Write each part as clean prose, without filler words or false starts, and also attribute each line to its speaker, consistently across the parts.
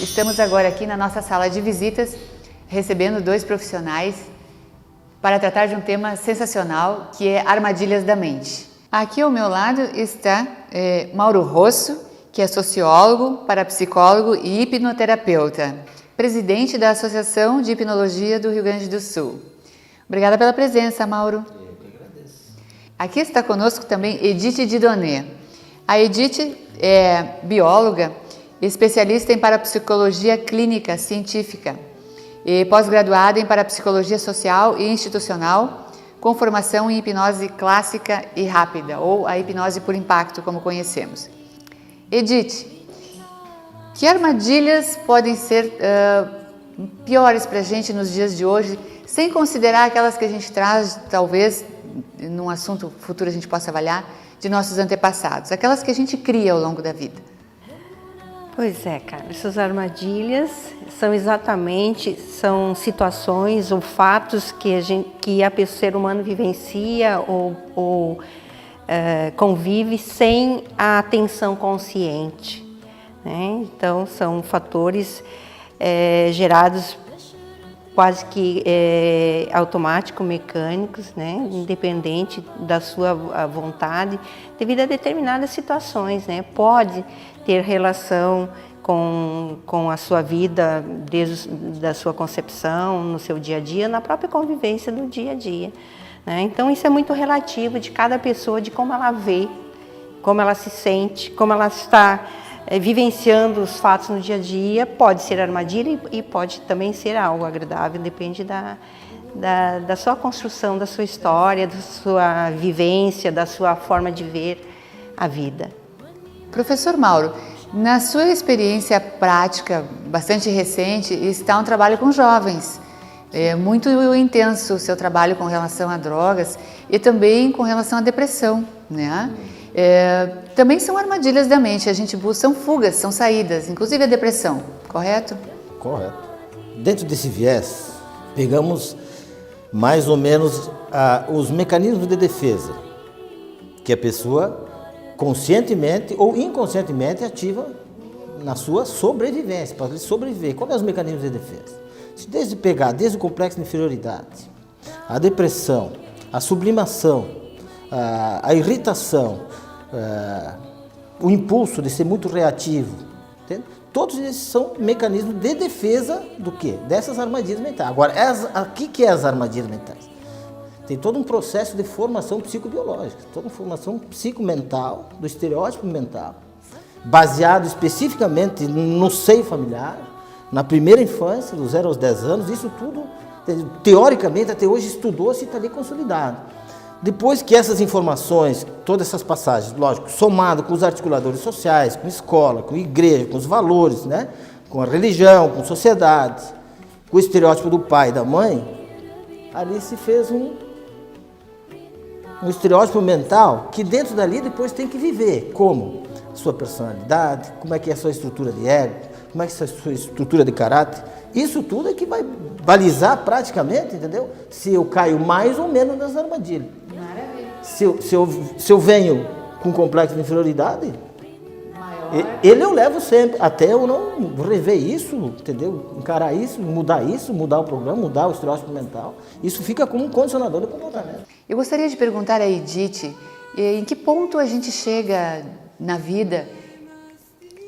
Speaker 1: Estamos agora aqui na nossa sala de visitas, recebendo 2 profissionais para tratar de um tema sensacional, que é armadilhas da mente. Aqui ao meu lado está Mauro Rosso, que é sociólogo, parapsicólogo e hipnoterapeuta, presidente da Associação de Hipnologia do Rio Grande do Sul. Obrigada pela presença, Mauro.
Speaker 2: Eu que agradeço.
Speaker 1: Aqui está conosco também Edith Didonné. A Edith é bióloga, especialista em parapsicologia clínica científica e pós-graduada em parapsicologia social e institucional, com formação em hipnose clássica e rápida, ou a hipnose por impacto, como conhecemos. Edith, que armadilhas podem ser piores para a gente nos dias de hoje, sem considerar aquelas que a gente traz, talvez, num assunto futuro a gente possa avaliar, de nossos antepassados, aquelas que a gente cria ao longo da vida?
Speaker 3: Pois é, cara, essas armadilhas são situações ou fatos que o ser humano vivencia ou convive sem a atenção consciente, né? Então, são fatores gerados quase que automáticos, mecânicos, né? Independente da sua vontade, devido a determinadas situações, né? Pode ter relação com a sua vida desde a sua concepção, no seu dia a dia, na própria convivência do dia a dia, né? Então isso é muito relativo de cada pessoa, de como ela vê, como ela se sente, como ela está vivenciando os fatos no dia a dia. Pode ser armadilha e pode também ser algo agradável, depende da sua construção, da sua história, da sua vivência, da sua forma de ver a vida.
Speaker 1: Professor Mauro, na sua experiência prática, bastante recente, está um trabalho com jovens. É muito intenso o seu trabalho com relação a drogas e também com relação à depressão, né? Também são armadilhas da mente, a gente busca, são fugas, são saídas, inclusive a depressão, correto?
Speaker 2: Correto. Dentro desse viés, pegamos mais ou menos os mecanismos de defesa que a pessoa conscientemente ou inconscientemente ativa na sua sobrevivência, para ele sobreviver. Quais são os mecanismos de defesa? Desde o complexo de inferioridade, a depressão, a sublimação, a irritação, o impulso de ser muito reativo, entende? Todos esses são mecanismos de defesa do quê? Dessas armadilhas mentais. Agora, o que é as armadilhas mentais? Tem todo um processo de formação psicobiológica, toda uma formação psicomental, do estereótipo mental, baseado especificamente no seio familiar, na primeira infância, dos 0 aos 10 anos. Isso tudo, teoricamente, até hoje estudou-se e está ali consolidado. Depois que essas informações, todas essas passagens, lógico, somado com os articuladores sociais, com escola, com igreja, com os valores, né? Com a religião, com a sociedade, com o estereótipo do pai e da mãe, ali se fez um estereótipo mental que dentro dali depois tem que viver. Como? Sua personalidade, como é que é a sua estrutura de ego, como é que é a sua estrutura de caráter. Isso tudo é que vai balizar praticamente, entendeu? Se eu caio mais ou menos nas armadilhas.
Speaker 1: Maravilha.
Speaker 2: Se eu venho com complexo de inferioridade, ele eu levo sempre, até eu não rever isso, entendeu? Encarar isso, mudar o programa, mudar o estereótipo mental. Isso fica como um condicionador de comportamento.
Speaker 1: Eu gostaria de perguntar a Edith, em que ponto a gente chega na vida,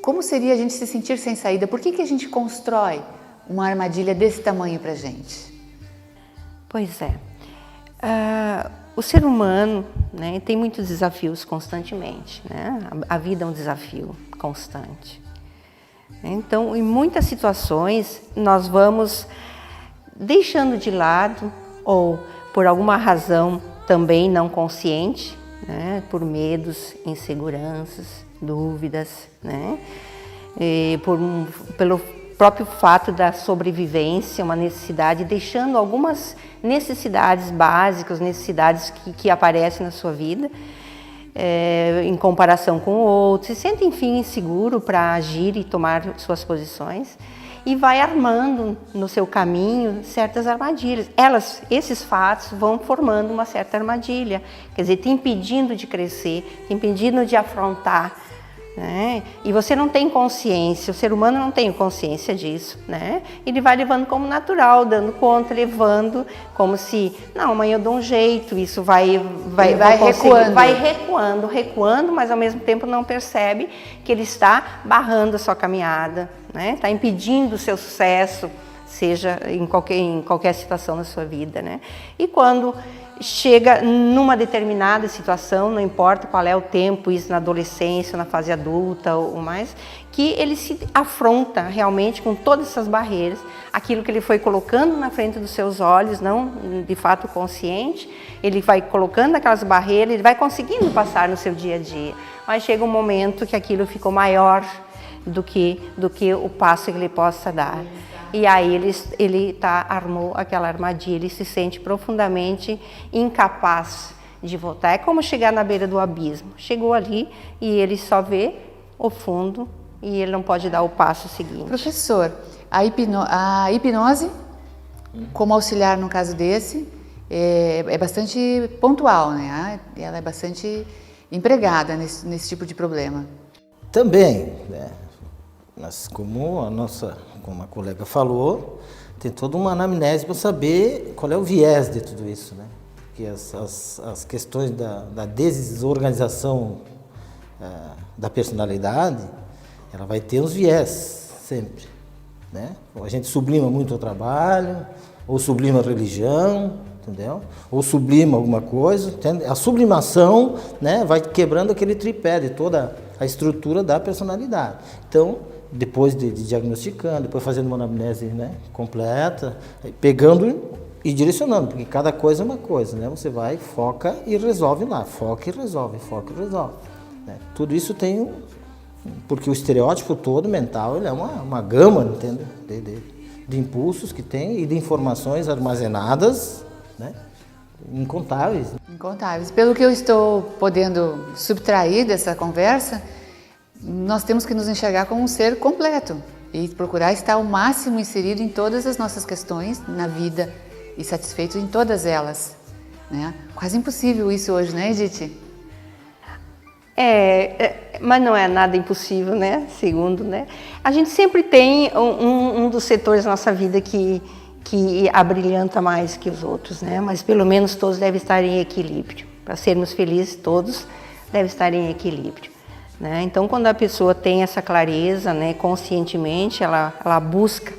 Speaker 1: como seria a gente se sentir sem saída? Por que a gente constrói uma armadilha desse tamanho para a gente?
Speaker 3: Pois é. O ser humano, né, tem muitos desafios constantemente, né? A vida é um desafio constante. Então, em muitas situações, nós vamos deixando de lado, ou por alguma razão também não consciente, né, por medos, inseguranças, dúvidas, né, pelo próprio fato da sobrevivência, uma necessidade, deixando algumas necessidades básicas, necessidades que aparecem na sua vida, em comparação com o outro, se sente, enfim, inseguro para agir e tomar suas posições, e vai armando no seu caminho certas armadilhas. Esses fatos vão formando uma certa armadilha, quer dizer, te impedindo de crescer, te impedindo de afrontar né? E você não tem consciência, o ser humano não tem consciência disso, né? Ele vai levando como natural, dando conta, levando como se, não, amanhã eu dou um jeito, isso vai recuando, mas ao mesmo tempo não percebe que ele está barrando a sua caminhada, né? Está impedindo o seu sucesso, seja em qualquer situação da sua vida, né? E quando chega numa determinada situação, não importa qual é o tempo, isso na adolescência, na fase adulta ou mais, que ele se afronta realmente com todas essas barreiras, aquilo que ele foi colocando na frente dos seus olhos, não de fato consciente, ele vai colocando aquelas barreiras, ele vai conseguindo passar no seu dia a dia, mas chega um momento que aquilo ficou maior do que o passo que ele possa dar. E aí ele armou aquela armadilha, ele se sente profundamente incapaz de voltar. É como chegar na beira do abismo. Chegou ali e ele só vê o fundo e ele não pode dar o passo seguinte.
Speaker 1: Professor, a hipnose, como auxiliar no caso desse, é bastante pontual, né? Ela é bastante empregada nesse tipo de problema.
Speaker 2: Também, né? Mas como a colega falou, tem toda uma anamnese para saber qual é o viés de tudo isso, né? Porque as questões da desorganização da personalidade, ela vai ter uns viés sempre, né? A gente sublima muito o trabalho, ou sublima a religião, entendeu? Ou sublima alguma coisa, entende? A sublimação, né, vai quebrando aquele tripé de toda a estrutura da personalidade. Então, depois de diagnosticando, depois fazendo uma anamnese, né, completa, pegando e direcionando, porque cada coisa é uma coisa, né? Você vai, foca e resolve lá, foca e resolve, né? Tudo isso tem porque o estereótipo todo mental, ele é uma gama, entende? De impulsos que tem e de informações armazenadas, né? Incontáveis.
Speaker 1: Incontáveis. Pelo que eu estou podendo subtrair dessa conversa, nós temos que nos enxergar como um ser completo e procurar estar ao máximo inserido em todas as nossas questões na vida e satisfeito em todas elas, né? Quase impossível isso hoje, né, Edith?
Speaker 3: Mas não é nada impossível, né? Segundo, né? A gente sempre tem um dos setores da nossa vida que abrilhanta mais que os outros, né? Mas pelo menos todos devem estar em equilíbrio. Para sermos felizes, todos devem estar em equilíbrio, né? Então, quando a pessoa tem essa clareza, né, conscientemente, ela busca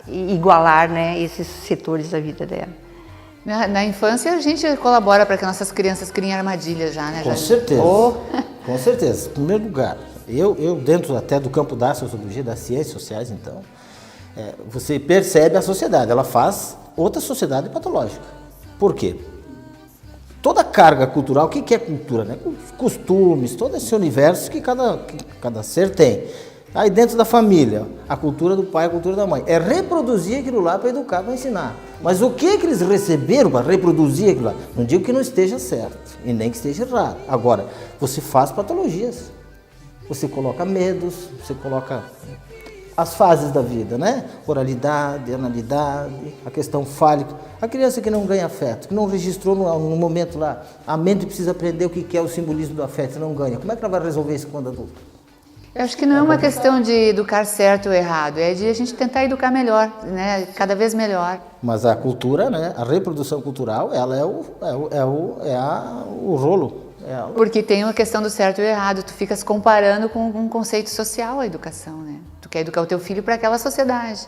Speaker 3: igualar, né, esses setores da vida dela.
Speaker 1: Na infância, a gente colabora para que nossas crianças criem armadilhas já, né?
Speaker 2: Com certeza, com certeza. Em primeiro lugar, eu dentro até do campo da sociologia, das ciências sociais, então, você percebe a sociedade, ela faz outra sociedade patológica. Por quê? Toda carga cultural, o que é cultura, né? Costumes, todo esse universo que cada ser tem. Aí dentro da família, a cultura do pai, a cultura da mãe. É reproduzir aquilo lá para educar, para ensinar. Mas o que eles receberam para reproduzir aquilo lá? Não digo que não esteja certo e nem que esteja errado. Agora, você faz patologias. Você coloca medos, você coloca as fases da vida, né? Oralidade, analidade, a questão fálica. A criança que não ganha afeto, que não registrou no momento lá, a mente precisa aprender o que é o simbolismo do afeto e não ganha. Como é que ela vai resolver isso quando adulta?
Speaker 1: Eu acho que não é uma questão de educar certo ou errado, é de a gente tentar educar melhor, né? Cada vez melhor.
Speaker 2: Mas a cultura, né? A reprodução cultural, ela é o rolo.
Speaker 1: Porque tem uma questão do certo e errado, tu ficas comparando com um conceito social a educação, né? Tu quer educar o teu filho para aquela sociedade.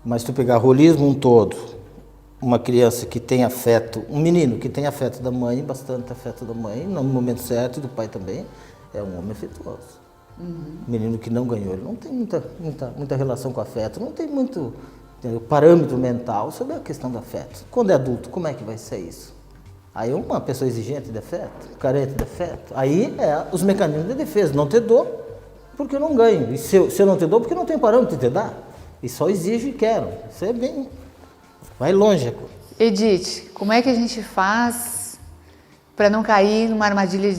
Speaker 2: Mas tu pegar rolismo um todo, uma criança que tem afeto, um menino que tem afeto da mãe, bastante afeto da mãe, no momento certo, e do pai também, é um homem afetuoso. Menino que não ganhou, ele não tem muita relação com afeto, não tem muito parâmetro mental sobre a questão do afeto. Quando é adulto, como é que vai ser isso? Aí uma pessoa exigente de afeto, carente de afeto, aí os mecanismos de defesa, não te dou porque eu não ganho. E se eu não te dou, porque eu não tenho parâmetro de te dar. E só exijo e quero. Isso é bem... vai longe.
Speaker 1: Edith, como é que a gente faz para não cair numa armadilha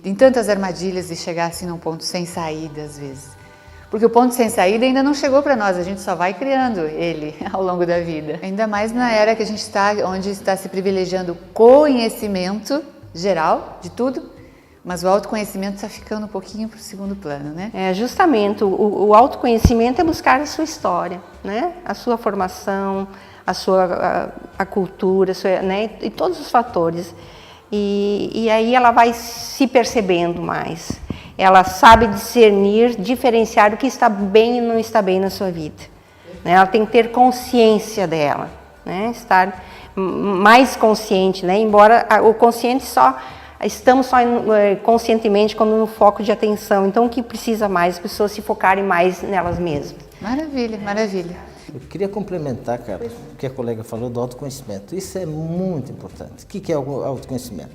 Speaker 1: em tantas armadilhas e chegar assim num ponto sem saída às vezes? Porque o ponto sem saída ainda não chegou para nós, a gente só vai criando ele ao longo da vida. Ainda mais na era que a gente está, onde está se privilegiando conhecimento geral de tudo. Mas o autoconhecimento está ficando um pouquinho para o segundo plano, né?
Speaker 3: Justamente, o autoconhecimento é buscar a sua história, né? A sua formação, a cultura, né? E todos os fatores. E aí ela vai se percebendo mais. Ela sabe discernir, diferenciar o que está bem e não está bem na sua vida. Né? Ela tem que ter consciência dela, né? Estar mais consciente, né? Embora o consciente estamos só conscientemente como no foco de atenção. Então o que precisa mais? As pessoas se focarem mais nelas mesmas.
Speaker 1: Maravilha, maravilha.
Speaker 2: Eu queria complementar, cara, o que a colega falou do autoconhecimento. Isso é muito importante. O que é o autoconhecimento?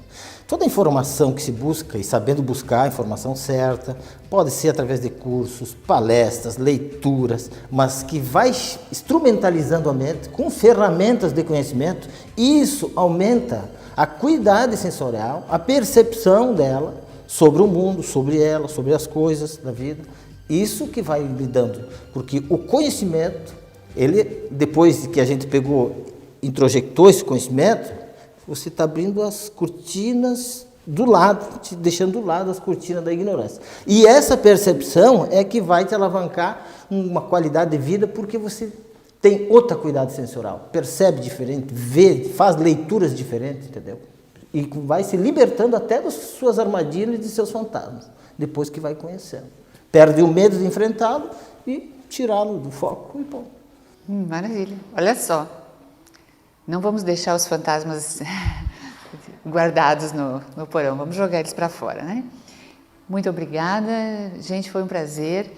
Speaker 2: Toda informação que se busca, e sabendo buscar a informação certa, pode ser através de cursos, palestras, leituras, mas que vai instrumentalizando a mente com ferramentas de conhecimento, isso aumenta a acuidade sensorial, a percepção dela sobre o mundo, sobre ela, sobre as coisas da vida. Isso que vai lhe dando, porque o conhecimento, ele, depois que a gente introjectou esse conhecimento, você está abrindo as cortinas do lado, deixando do lado as cortinas da ignorância. E essa percepção é que vai te alavancar uma qualidade de vida, porque você tem outra acuidade sensorial, percebe diferente, vê, faz leituras diferentes, entendeu? E vai se libertando até das suas armadilhas e de seus fantasmas, depois que vai conhecendo. Perde o medo de enfrentá-lo e tirá-lo do foco e ponto.
Speaker 1: Maravilha. Olha só, não vamos deixar os fantasmas guardados no porão, vamos jogar eles para fora, né? Muito obrigada, gente, foi um prazer.